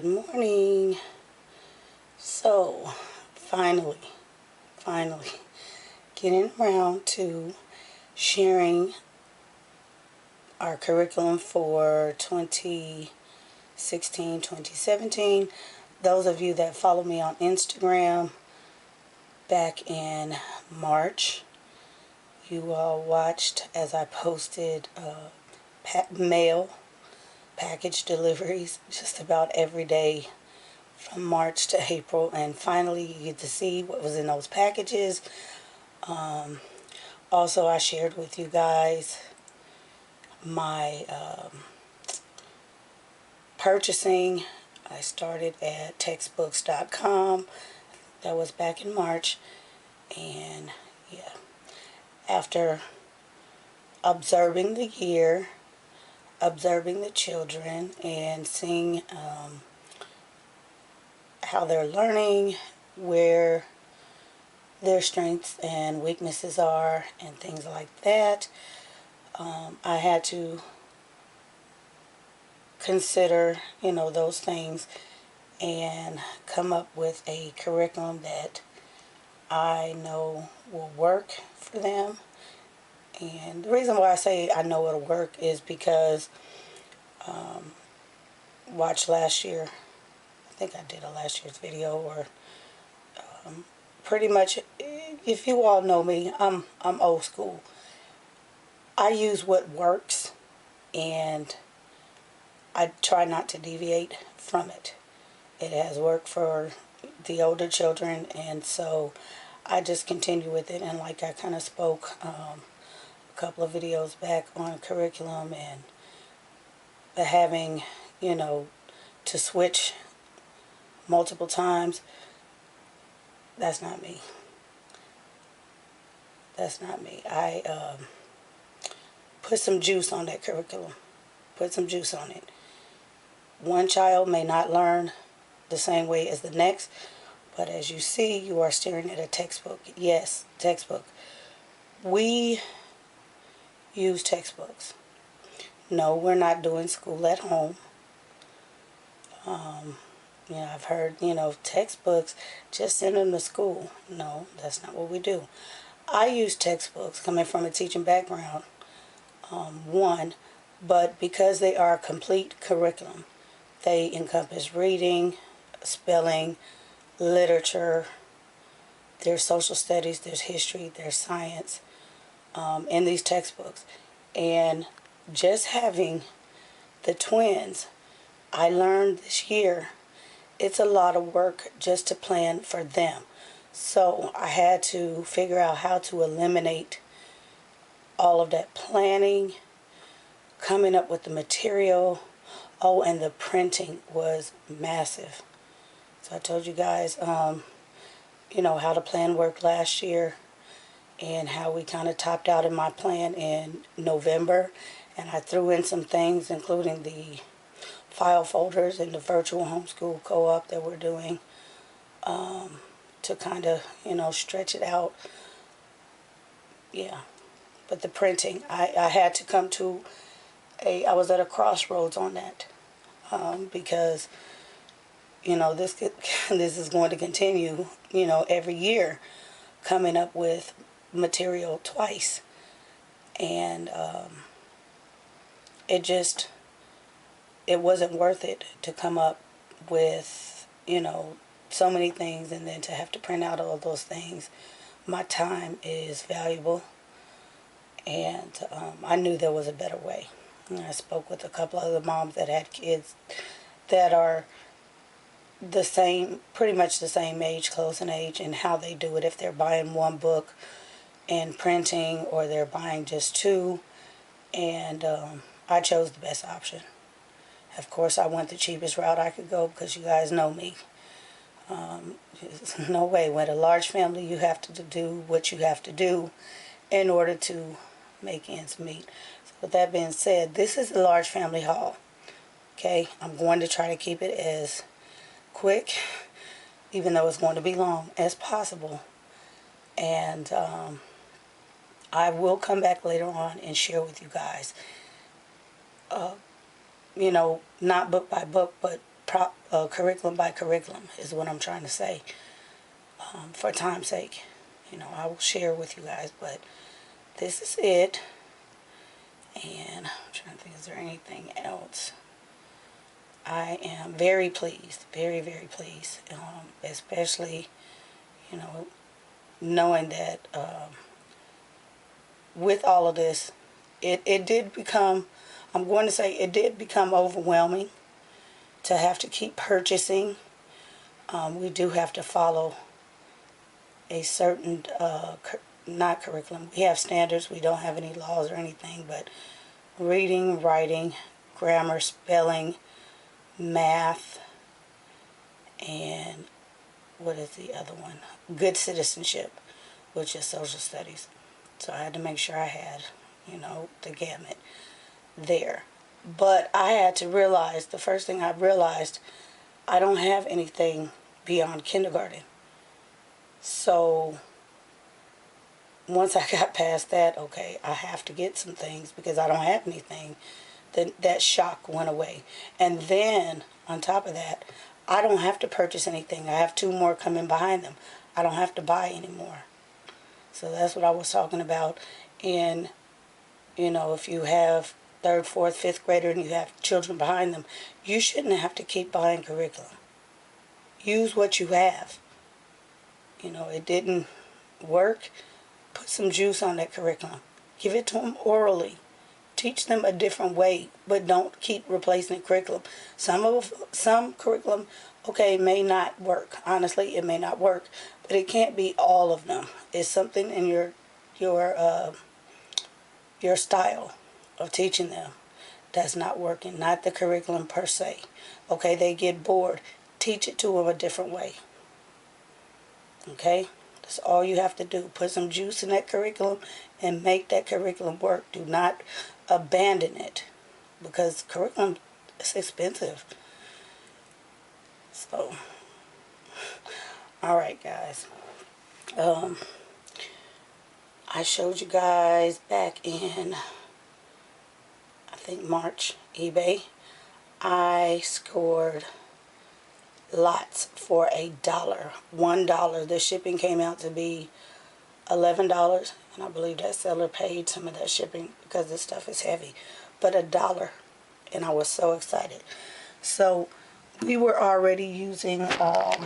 Good morning. So, finally, getting around to sharing our curriculum for 2016, 2017. Those of you that follow me on Instagram back in March, you all watched as I posted mail package deliveries just about every day from March to April, and finally you get to see what was in those packages. Also, I shared with you guys my purchasing. I started at textbooks.com. That was back in March, and yeah, after observing the year, observing the children, and seeing how they're learning, where their strengths and weaknesses are, and things like that, I had to consider, those things and come up with a curriculum that I know will work for them. And the reason why I say I know it'll work is because watch last year. I think I did a last year's video, or pretty much, if you all know me, I'm old school. I use what works, and I try not to deviate from it. It has worked for the older children, and so I just continue with it. And like I kind of spoke a couple of videos back on curriculum, and having, to switch multiple times, that's not me. That's not me. I put some juice on that curriculum. Put some juice on it. One child may not learn the same way as the next, but as you see, you are staring at a textbook. Yes, textbook. We use textbooks. No, we're not doing school at home. I've heard, textbooks, just send them to school. No, that's not what we do. I use textbooks coming from a teaching background, but because they are a complete curriculum, they encompass reading, spelling, literature, there's social studies, there's history, there's science in these textbooks. And just having the twins, I learned this year, it's a lot of work just to plan for them. So I had to figure out how to eliminate all of that planning, coming up with the material. Oh, and the printing was massive. So I told you guys, how the plan worked last year, and how we kind of topped out in my plan in November. And I threw in some things, including the file folders and the virtual homeschool co-op that we're doing, to kind of, stretch it out. Yeah. But the printing, I had to come to I was at a crossroads on that, because, this is going to continue, every year, coming up with material twice. And it wasn't worth it to come up with, so many things, and then to have to print out all those things. My time is valuable, and I knew there was a better way. And I spoke with a couple of other moms that had kids that are the same, pretty much the same age, close in age, and how they do it. If they're buying one book and printing, or they're buying just two. And I chose the best option. Of course, I went the cheapest route I could go, because you guys know me. There's no way. With a large family, you have to do what you have to do in order to make ends meet. So with that being said, this is a large family haul. Okay, I'm going to try to keep it as quick, even though it's going to be long, as possible. And I will come back later on and share with you guys, not book by book, but curriculum by curriculum is what I'm trying to say. For time's sake, I will share with you guys, but this is it. And I'm trying to think, is there anything else? I am very pleased, very, very pleased, especially, knowing that with all of this, it did become, I'm going to say it did become overwhelming to have to keep purchasing. We do have to follow a certain, not curriculum. We have standards. We don't have any laws or anything, but reading, writing, grammar, spelling, math, and what is the other one? Good citizenship, which is social studies. So I had to make sure I had, the gamut there. But I had to realize, the first thing I realized, I don't have anything beyond kindergarten. So once I got past that, okay, I have to get some things because I don't have anything. Then that shock went away. And then, on top of that, I don't have to purchase anything. I have 2 more coming behind them. I don't have to buy anymore. So that's what I was talking about. And, if you have 3rd, 4th, 5th grader and you have children behind them, you shouldn't have to keep buying curriculum. Use what you have. It didn't work. Put some juice on that curriculum. Give it to them orally. Teach them a different way, but don't keep replacing the curriculum. Some curriculum, okay, may not work. Honestly, it may not work, but it can't be all of them. It's something in your style of teaching them that's not working. Not the curriculum per se. Okay, they get bored. Teach it to them a different way. Okay, that's all you have to do. Put some juice in that curriculum and make that curriculum work. Do not abandon it, because curriculum is expensive. So, alright guys, I showed you guys back in, I think March, eBay. I scored lots for $1. $1. The shipping came out to be $11, and I believe that seller paid some of that shipping because this stuff is heavy, but $1, and I was so excited. So we were already using Scott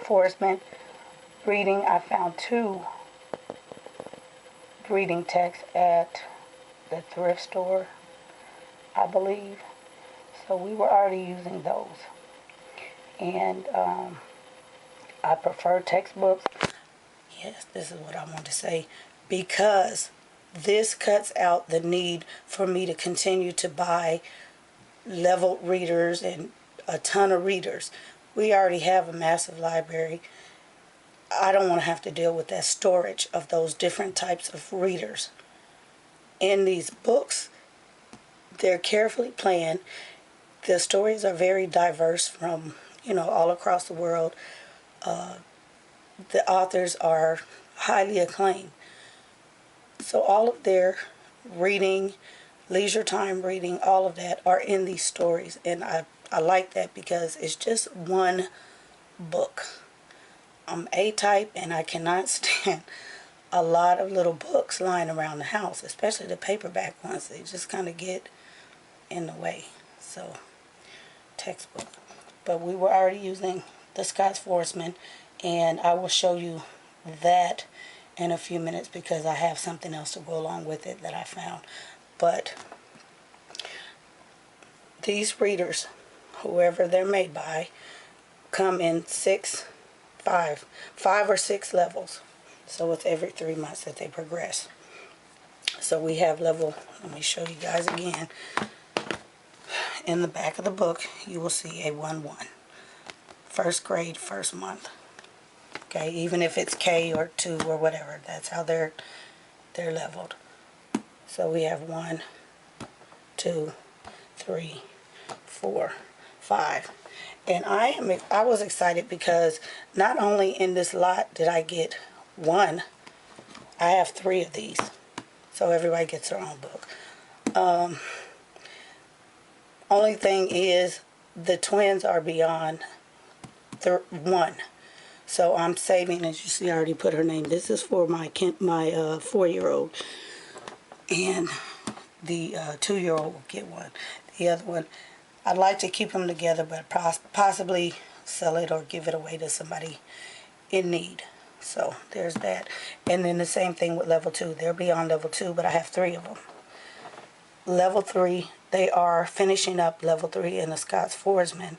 Foresman reading. I found 2 reading texts at the thrift store, I believe. So we were already using those, and I prefer textbooks. Yes, this is what I want to say, because this cuts out the need for me to continue to buy leveled readers and a ton of readers. We already have a massive library. I don't want to have to deal with that storage of those different types of readers. In these books, they're carefully planned. The stories are very diverse from, all across the world. The authors are highly acclaimed. So all of their reading, leisure time reading, all of that are in these stories. And I like that because it's just one book. I'm A-type, and I cannot stand a lot of little books lying around the house, especially the paperback ones. They just kind of get in the way. So, textbook. But we were already using the Scott Foresman, and I will show you that in a few minutes because I have something else to go along with it that I found. But these readers, whoever they're made by, come in 5 or 6 levels. So it's every 3 months that they progress. So we have level, let me show you guys again. In the back of the book, you will see a 1-1. First grade, first month. Okay, even if it's K or 2 or whatever, that's how they're leveled. So we have 1, 2, 3, 4, 5. And I was excited because not only in this lot did I get 1, I have 3 of these. So everybody gets their own book. Only thing is, the twins are beyond 1. So I'm saving, as you see, I already put her name. This is for my 4-year-old. And the 2-year-old will get one. The other one, I'd like to keep them together, but possibly sell it or give it away to somebody in need. So there's that. And then the same thing with level 2. They're beyond level 2, but I have 3 of them. Level 3, they are finishing up level 3 in the Scott Foresman.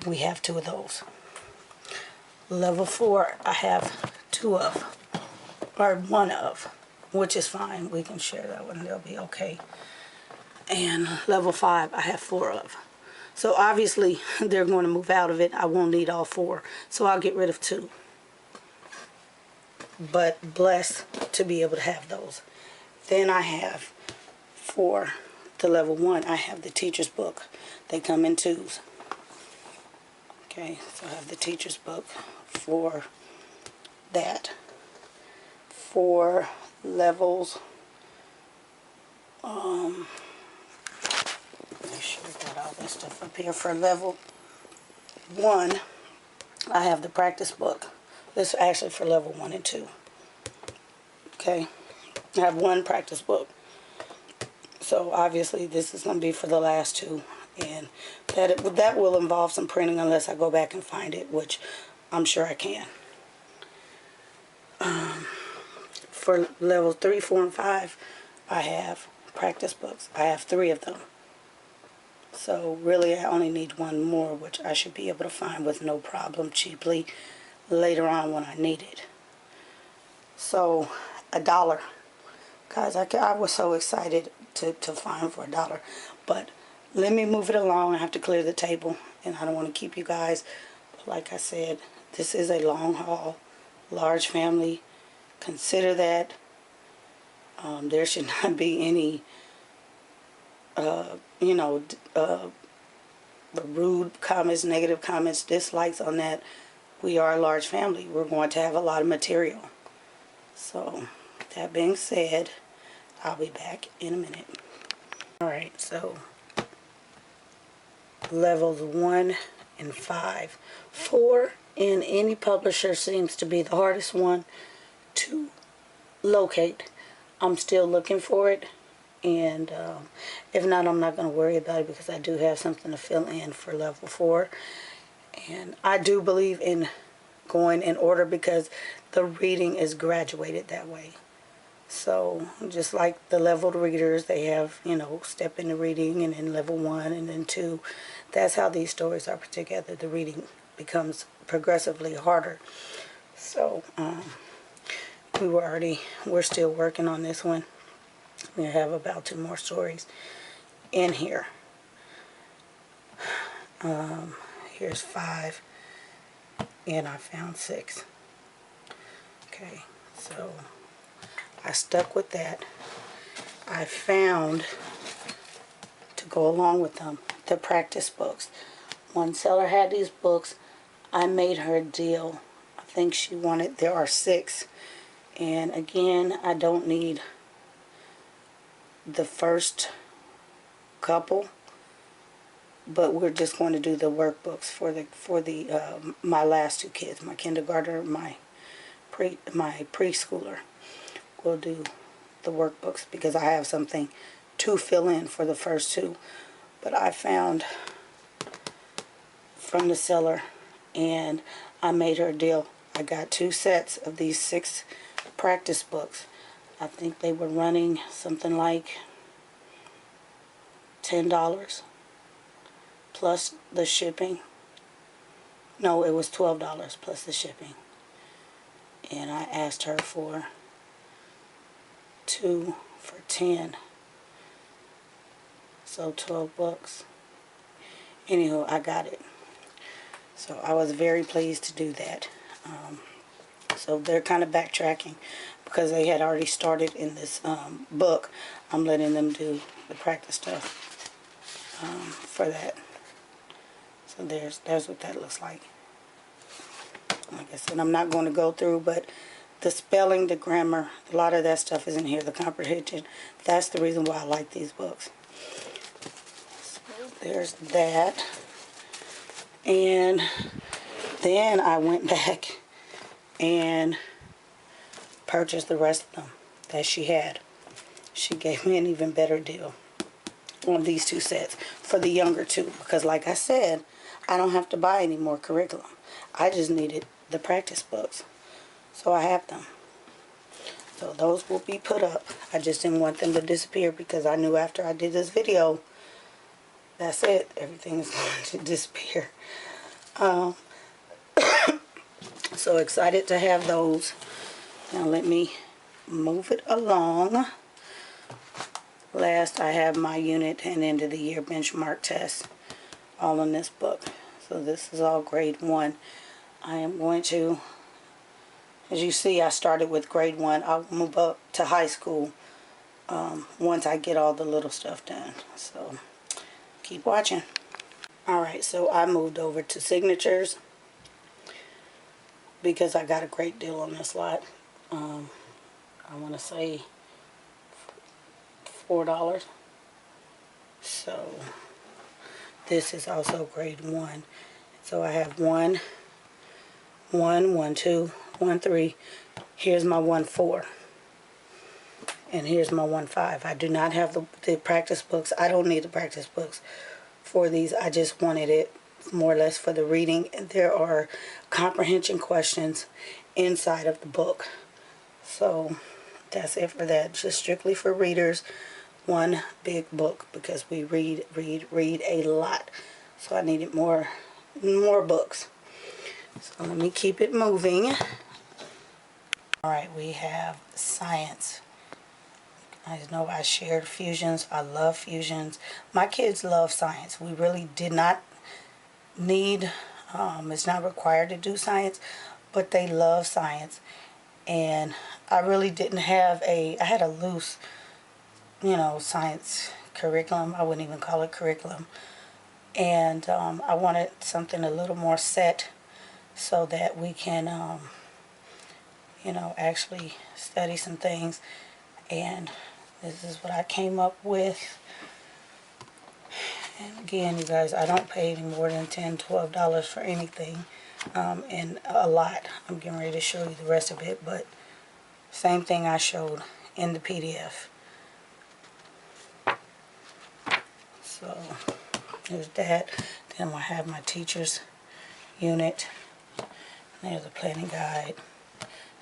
We have 2 of those. Level 4, I have 2 of, or 1 of, which is fine. We can share that one. They'll be okay. And level 5, I have 4 of. So obviously, they're going to move out of it. I won't need all 4. So I'll get rid of 2. But blessed to be able to have those. Then I have, for the level 1, I have the teacher's book. They come in 2s. Okay, so I have the teacher's book for that. For levels, make sure we got all this stuff up here. For level 1, I have the practice book. This is actually for level 1 and 2. Okay, I have 1 practice book. So obviously this is going to be for the last 2. And that will involve some printing unless I go back and find it, which I'm sure I can. For levels 3, 4, and 5, I have practice books. I have 3 of them. So really I only need 1 more, which I should be able to find with no problem cheaply later on when I need it. So $1. Guys, I was so excited to find for $1. But let me move it along. I have to clear the table, and I don't want to keep you guys. But like I said, this is a long haul, large family. Consider that. There should not be any, rude comments, negative comments, dislikes on that. We are a large family. We're going to have a lot of material. So, that being said, I'll be back in a minute. Alright, so levels 1 and 5. 4 in any publisher seems to be the hardest one to locate. I'm still looking for it, and if not, I'm not going to worry about it because I do have something to fill in for level 4. And I do believe in going in order because the reading is graduated that way. So just like the leveled readers, they have, step into reading, and then level 1 and then 2. That's how these stories are put together. The reading becomes progressively harder. So we're still working on this one. We have about 2 more stories in here. Here's 5, and I found 6. Okay, so I stuck with that. I found, to go along with them, the practice books. One seller had these books. I made her a deal. I think she wanted, there are 6. And again, I don't need the first couple, but we're just going to do the workbooks for my last 2 kids, my kindergartner, my preschooler. We'll do the workbooks because I have something to fill in for the first 2. But I found from the seller, and I made her a deal. I got 2 sets of these 6 practice books. I think they were running something like $10 plus the shipping. No, it was $12 plus the shipping. And I asked her for 2 for $10. So 12 bucks. Anywho, I got it. So I was very pleased to do that. So they're kind of backtracking because they had already started in this book. I'm letting them do the practice stuff for that. So there's what that looks like. Like I said, I'm not going to go through, but the spelling, the grammar, a lot of that stuff is in here. The comprehension. That's the reason why I like these books. So there's that. And then I went back and purchased the rest of them that she had. She gave me an even better deal on these 2 sets for the younger 2, because like I said, I don't have to buy any more curriculum. I just needed the practice books. So I have them. So those will be put up. I just didn't want them to disappear, because I knew after I did this video, that's it. Everything is going to disappear. So excited to have those. Now let me move it along. Last, I have my unit and end of the year benchmark test all in this book. So this is all grade 1. I am going to, as you see, I started with grade 1. I'll move up to high school once I get all the little stuff done. So keep watching. Alright, so I moved over to signatures because I got a great deal on this lot. I want to say $4. So this is also grade 1. So I have 1, 1, 1, 2, 1, 3. Here's my 1, 4. And here's my 1, 5. I do not have the practice books. I don't need the practice books for these. I just wanted it more or less for the reading. There are comprehension questions inside of the book. So that's it for that. Just strictly for readers. One big book, because we read a lot. So I needed more books. So let me keep it moving. Alright, we have science. I know I shared fusions. I love fusions. My kids love science. We really did not need, it's not required to do science, but they love science. And I really didn't have I had a loose, science curriculum. I wouldn't even call it curriculum. And I wanted something a little more set so that we can, actually study some things. And this is what I came up with. And again, you guys, I don't pay any more than $10, $12 for anything. And a lot. I'm getting ready to show you the rest of it, but same thing I showed in the PDF. So there's that. Then I have my teacher's unit. There's a planning guide,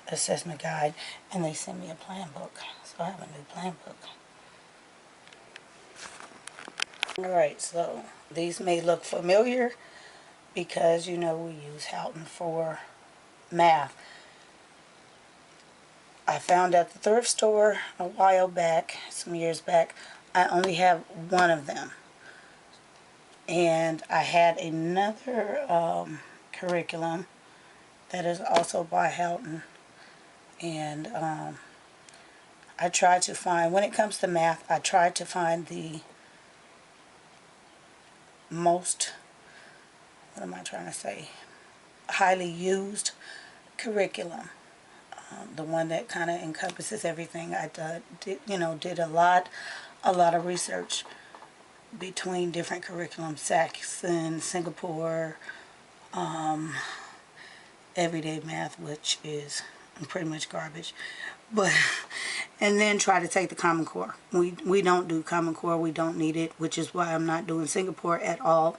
assessment guide, and they sent me a plan book. So I have a new plan book. Alright, so these may look familiar because we use Houghton for math. I found at the thrift store a while back, some years back, I only have one of them. And I had another curriculum that is also by Houghton. And I try to find, when it comes to math, I try to find the most, what am I trying to say, highly used curriculum. The one that kind of encompasses everything. I did a lot of research between different curriculums, Saxon, Singapore, everyday math, which is pretty much garbage, but and then try to take the Common Core. We don't do Common Core. We don't need it, which is why I'm not doing Singapore at all.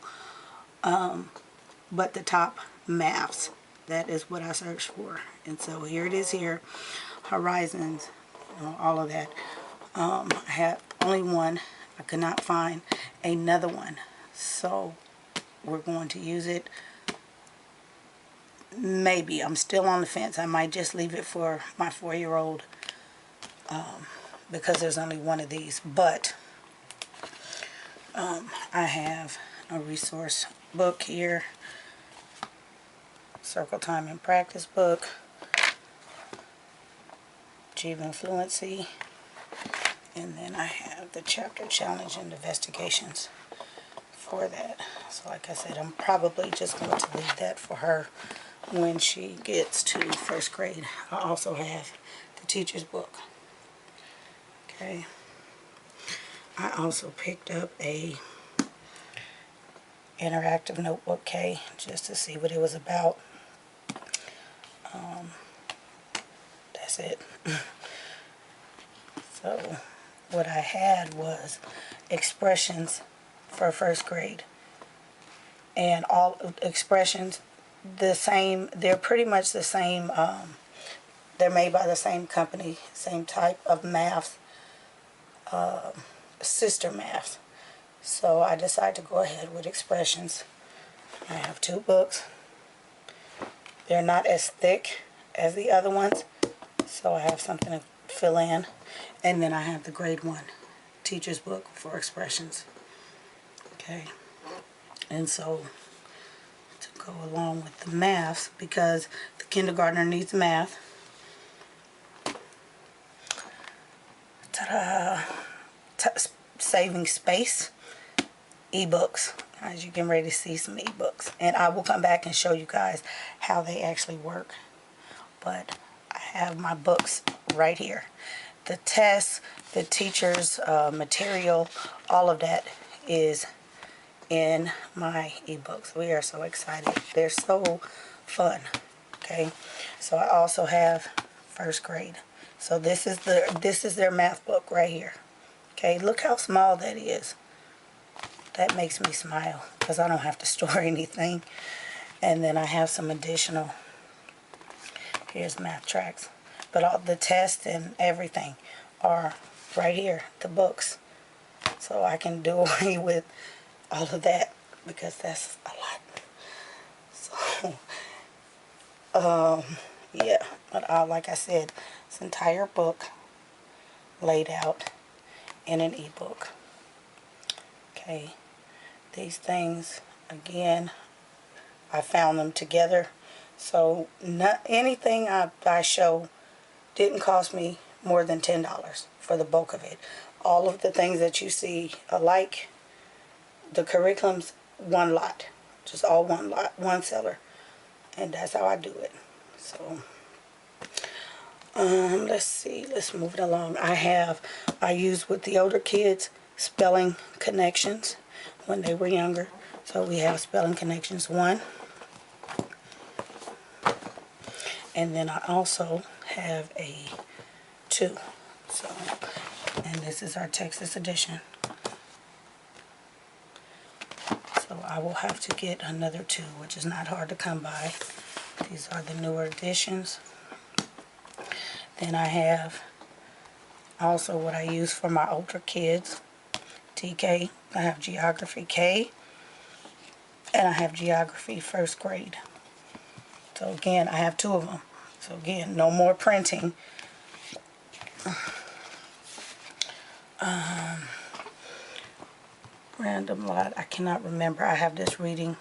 But the top maths, that is what I searched for. And so here it is here, Horizons, all of that. I had only one. I could not find another one. So we're going to use it. Maybe. I'm still on the fence. I might just leave it for my 4-year-old because there's only one of these. But I have a resource book here. Circle Time and Practice book. Achieving Fluency. And then I have the chapter challenge and investigations for that. So like I said, I'm probably just going to leave that for her when she gets to 1st grade. I also have the teacher's book. Okay. I also picked up interactive notebook K, just to see what it was about. That's it. So what I had was expressions for first grade, and all expressions the same. They're pretty much the same. They're made by the same company, same type of math, sister math. So I decided to go ahead with expressions. I have 2 books. They're not as thick as the other ones, so I have something to fill in. And then I have the grade 1 teacher's book for expressions. Okay. And so to go along with the math, because the kindergartner needs math. Ta-da! Saving space. Ebooks. As you can ready to see some ebooks, and I will come back and show you guys how they actually work. But I have my books right here. The tests, the teacher's material, all of that is in my ebooks. We are so excited. They're so fun. Okay, so I also have first grade. So this is their math book right here. Okay, look how small that is. That makes me smile because I don't have to store anything. And then I have some additional, here's math tracks. But all the tests and everything are right here, the books. So I can do away with all of that because that's a lot. So, yeah. But like I said, this entire book laid out in an ebook. Okay. These things, again, I found them together. So not anything I show didn't cost me more than $10 for the bulk of it. All of the things that you see alike, the curriculum's one lot. Just all one lot, one seller. And that's how I do it. So, let's see. Let's move it along. I use with the older kids spelling connections when they were younger. So we have spelling connections 1. And then I also have a 2. So, and this is our Texas edition. So I will have to get another 2, which is not hard to come by. These are the newer editions. Then I have also what I use for my older kids. TK. I have Geography K, and I have Geography first grade. So again, I have 2 of them. So again, no more printing. Random lot, I cannot remember. I have this reading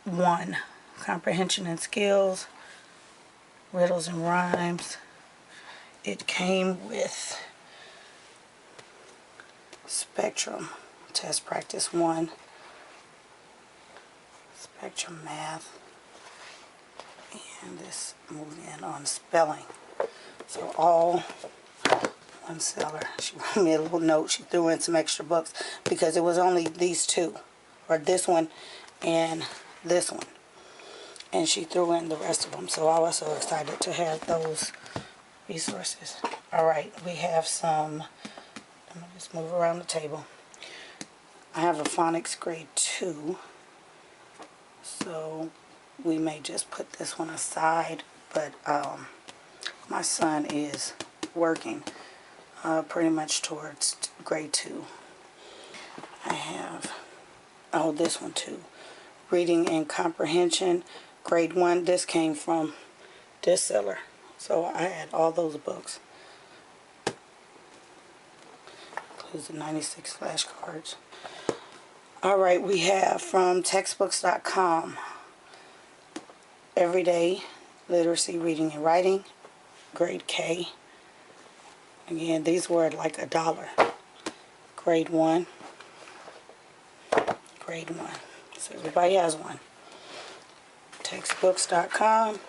1, comprehension and skills, riddles and rhymes. It came with Spectrum, test practice 1, Spectrum math, and this moved in on spelling. So all one seller. She wrote me a little note. She threw in some extra books because it was only these 2, or this one and this one. And she threw in the rest of them. So I was so excited to have those resources. Alright, we have some, I'm going to just move around the table. I have a phonics grade 2. So we may just put this one aside. But my son is working pretty much towards grade 2. I have, oh, this one too. Reading and comprehension, grade 1. This came from this seller. So I had all those books. Includes the 96 flashcards. Alright, we have from textbooks.com. Everyday Literacy, Reading and Writing, grade K. Again, these were like $1. Grade 1. Grade 1. So everybody has one. Textbooks.com.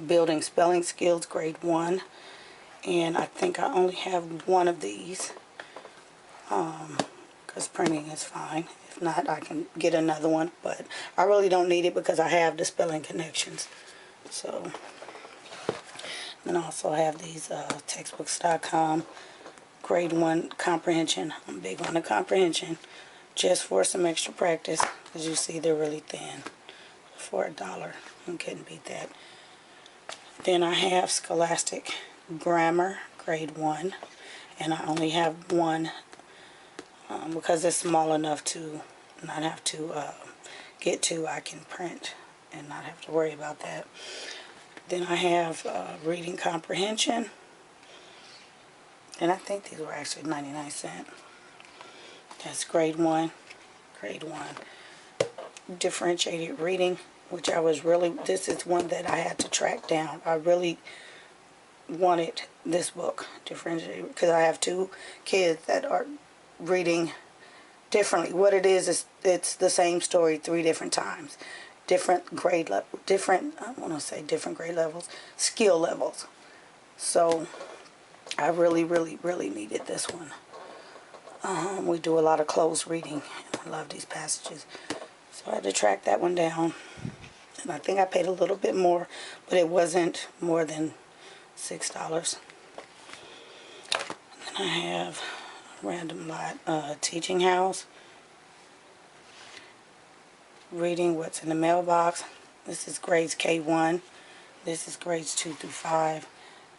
Building Spelling Skills, grade 1. And I think I only have one of these. because printing is fine. If not, I can get another one, but I really don't need it because I have the spelling connections. So, then I also have these textbooks.com grade 1 comprehension. I'm big on the comprehension, just for some extra practice. As you see, they're really thin for $1. You couldn't beat that. Then I have Scholastic Grammar grade 1, and I only have one because it's small enough to not have to get to. I can print and not have to worry about that. Then I have Reading Comprehension, and I think these were actually 99¢. That's grade 1. Differentiated Reading, which I was really, this is one that I had to track down. I really wanted this book, Differentiated, because I have 2 kids that are reading differently. What it is it's the same story 3 different times. Different grade level, I want to say different grade levels, skill levels. So I really needed this one. We do a lot of close reading, and I love these passages. So I had to track that one down. And I think I paid a little bit more, but it wasn't more than $6. And then I have a Random Lot Teaching House. Reading What's in the Mailbox. This is grades K1. This is grades 2 through 5.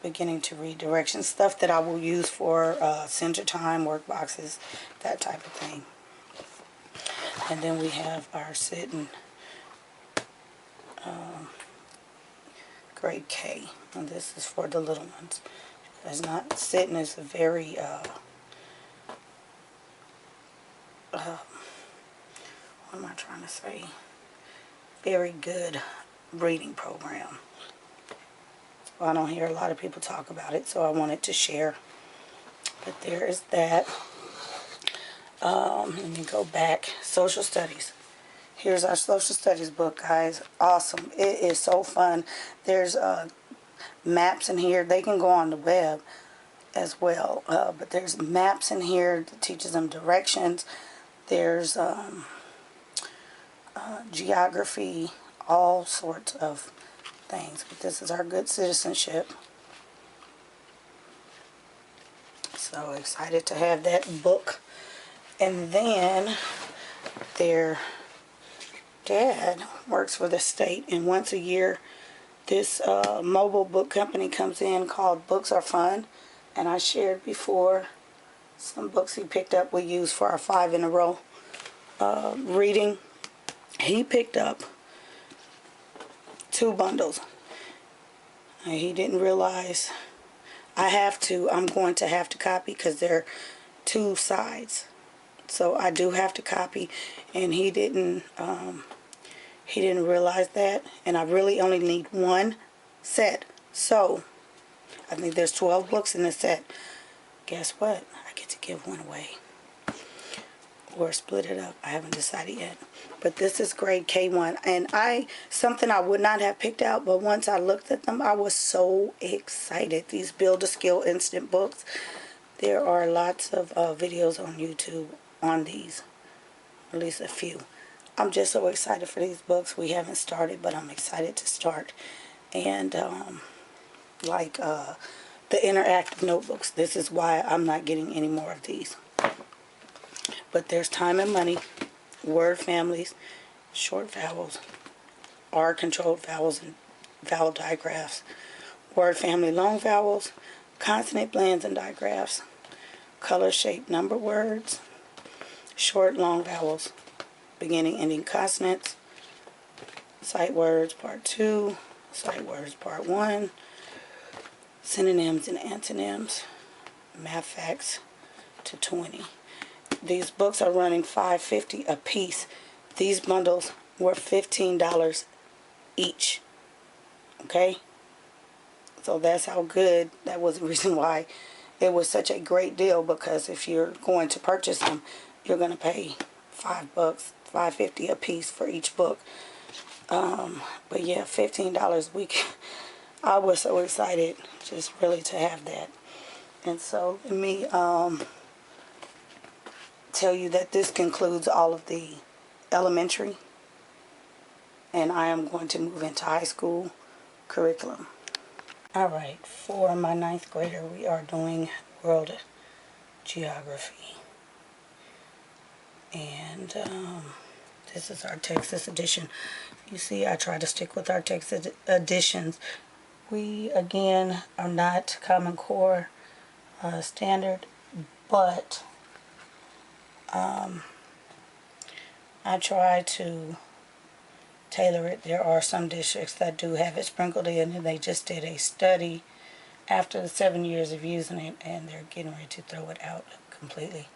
Beginning to read directions. Stuff that I will use for center time, work boxes, that type of thing. And then we have our Sitting grade K. And this is for the little ones. It's not, Sitting is a very what am I trying to say? Very good reading program. Well, I don't hear a lot of people talk about it, so I wanted to share. But there is that. Let me go back. Social Studies. Here's our Social Studies book, guys. Awesome. It is so fun. There's maps in here. They can go on the web as well. But there's maps in here that teaches them directions. There's geography, all sorts of things. But this is our Good Citizenship. So excited to have that book. And then their dad works for the state, and once a year this mobile book company comes in called Books Are Fun. And I shared before some books he picked up we used for our 5 in a row reading. He picked up 2 bundles. And he didn't realize I'm going to have to copy because they're 2 sides. So I do have to copy, and he didn't realize that, and I really only need 1 set. So I think there's 12 books in the set. Guess what? I get to give 1 away. Or split it up. I haven't decided yet. But this is grade K1. And something I would not have picked out, but once I looked at them, I was so excited. These Build a Skill Instant books. There are lots of videos on YouTube on these. At least a few. I'm just so excited for these books. We haven't started, but I'm excited to start. And the interactive notebooks. This is why I'm not getting any more of these. But there's Time and Money, word families, short vowels, R-controlled vowels and vowel digraphs, word family long vowels, consonant blends and digraphs, color shaped number words, short long vowels, beginning ending consonants, sight words part 2, sight words part 1, synonyms and antonyms, math facts to 20. These books are running $5.50 a piece. These bundles were $15 each. Okay? So that's how good. That was the reason why it was such a great deal, because if you're going to purchase them, you're going to pay $5, $5.50 a piece for each book. But yeah, $15 a week. I was so excited just really to have that. And so let me tell you that this concludes all of the elementary, and I am going to move into high school curriculum. Alright, for my 9th grader, we are doing world geography. And this is our Texas edition. You see, I try to stick with our Texas editions. We, again, are not Common Core standard, but I try to tailor it. There are some districts that do have it sprinkled in, and they just did a study after the 7 years of using it, and they're getting ready to throw it out completely.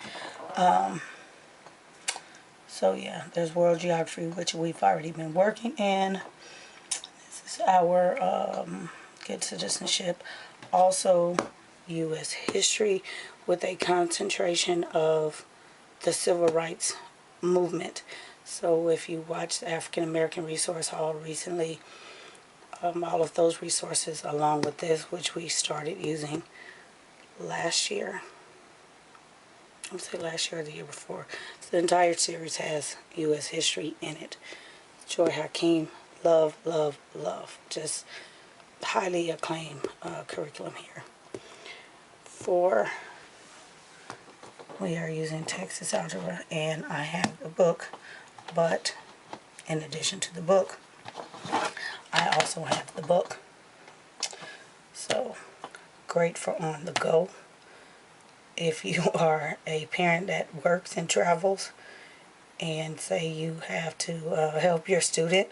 So yeah, there's world geography, which we've already been working in. This is our good citizenship. Also, U.S. history with a concentration of the civil rights movement. So if you watched the African American Resource Hall recently, all of those resources along with this, which we started using last year. I would say last year or the year before. So the entire series has U.S. history in it. Joy Hakeem, love, love, love. Just highly acclaimed curriculum here. We are using Texas Algebra, and I have the book, but in addition to the book, I also have the book. So, great for on the go. If you are a parent that works and travels, and say you have to help your student,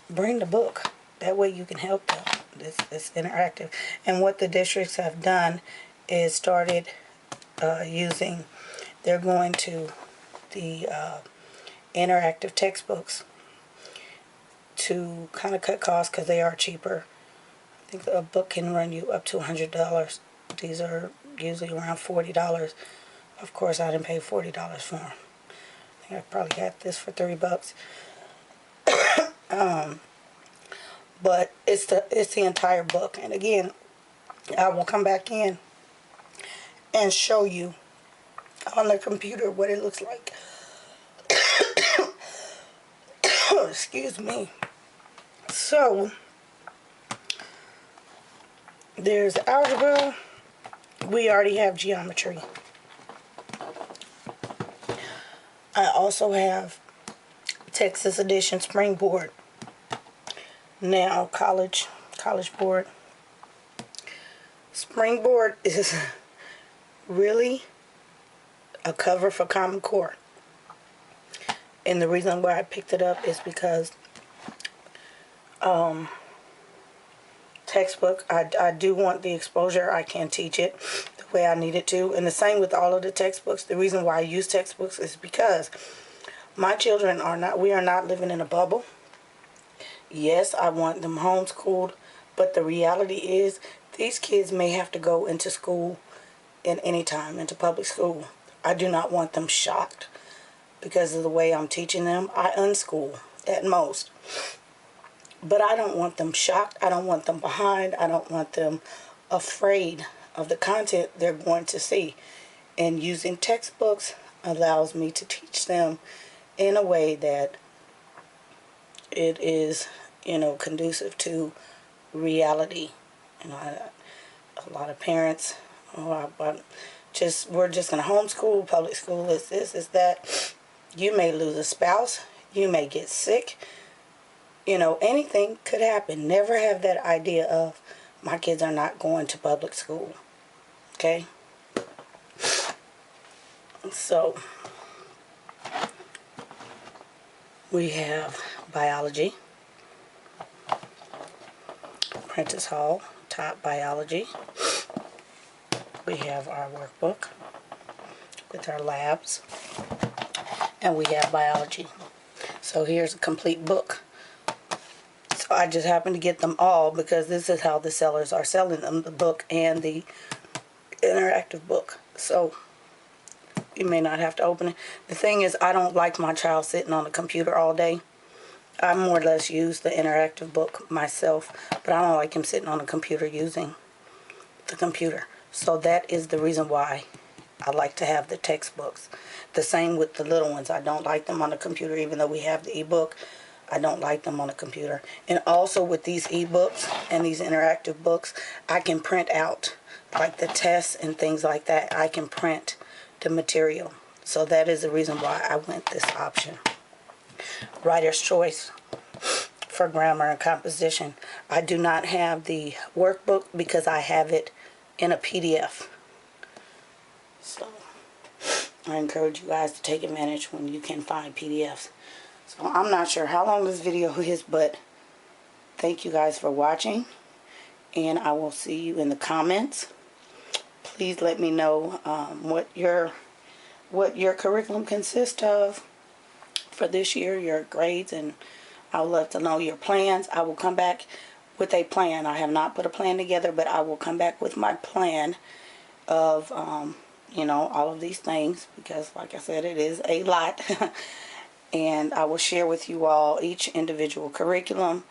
bring the book. That way you can help them. It's interactive. And what the districts have done is started using, they're going to the interactive textbooks to kind of cut costs because they are cheaper. I think a book can run you up to $100. These are usually around $40. Of course, I didn't pay $40 for them. I think I probably got this for $30. But it's the entire book. And again, I will come back in and show you on the computer what it looks like. Excuse me. So there's algebra. We already have geometry. I also have Texas Edition Springboard. Now college board. Springboard is really a cover for Common Core. And the reason why I picked it up is because textbook, I do want the exposure. I can teach it the way I need it to. And the same with all of the textbooks. The reason why I use textbooks is because my children we are not living in a bubble. Yes, I want them homeschooled, but the reality is these kids may have to go into school at any time, into public school. I do not want them shocked because of the way I'm teaching them. I unschool at most. But I don't want them shocked. I don't want them behind. I don't want them afraid of the content they're going to see. And using textbooks allows me to teach them in a way that it is, conducive to reality. A lot of parents, we're just going to homeschool, public school is this, is that. You may lose a spouse. You may get sick. Anything could happen. Never have that idea of, my kids are not going to public school. Okay? So, we have biology. Prentice Hall taught biology. We have our workbook with our labs. And we have biology. So here's a complete book. So I just happened to get them all because this is how the sellers are selling them, the book and the interactive book. So you may not have to open it. The thing is, I don't like my child sitting on the computer all day. I more or less use the interactive book myself, but I don't like him sitting on the computer using the computer. So that is the reason why I like to have the textbooks. The same with the little ones. I don't like them on the computer, even though we have the ebook. I don't like them on the computer. And also with these ebooks and these interactive books, I can print out like the tests and things like that. I can print the material. So that is the reason why I went this option. Writer's choice for grammar and composition. I do not have the workbook because I have it in a PDF. So I encourage you guys to take advantage when you can find PDFs. So I'm not sure how long this video is, but thank you guys for watching, and I will see you in the comments. Please let me know what your curriculum consists of for this year, your grades, and I would love to know your plans. I will come back with a plan. I have not put a plan together, but I will come back with my plan of you know, all of these things, because like I said, it is a lot. And I will share with you all each individual curriculum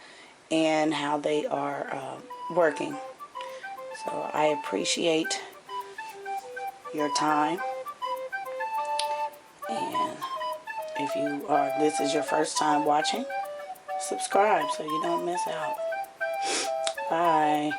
and how they are working. So I appreciate your time, and if this is your first time watching, subscribe so you don't miss out. Bye.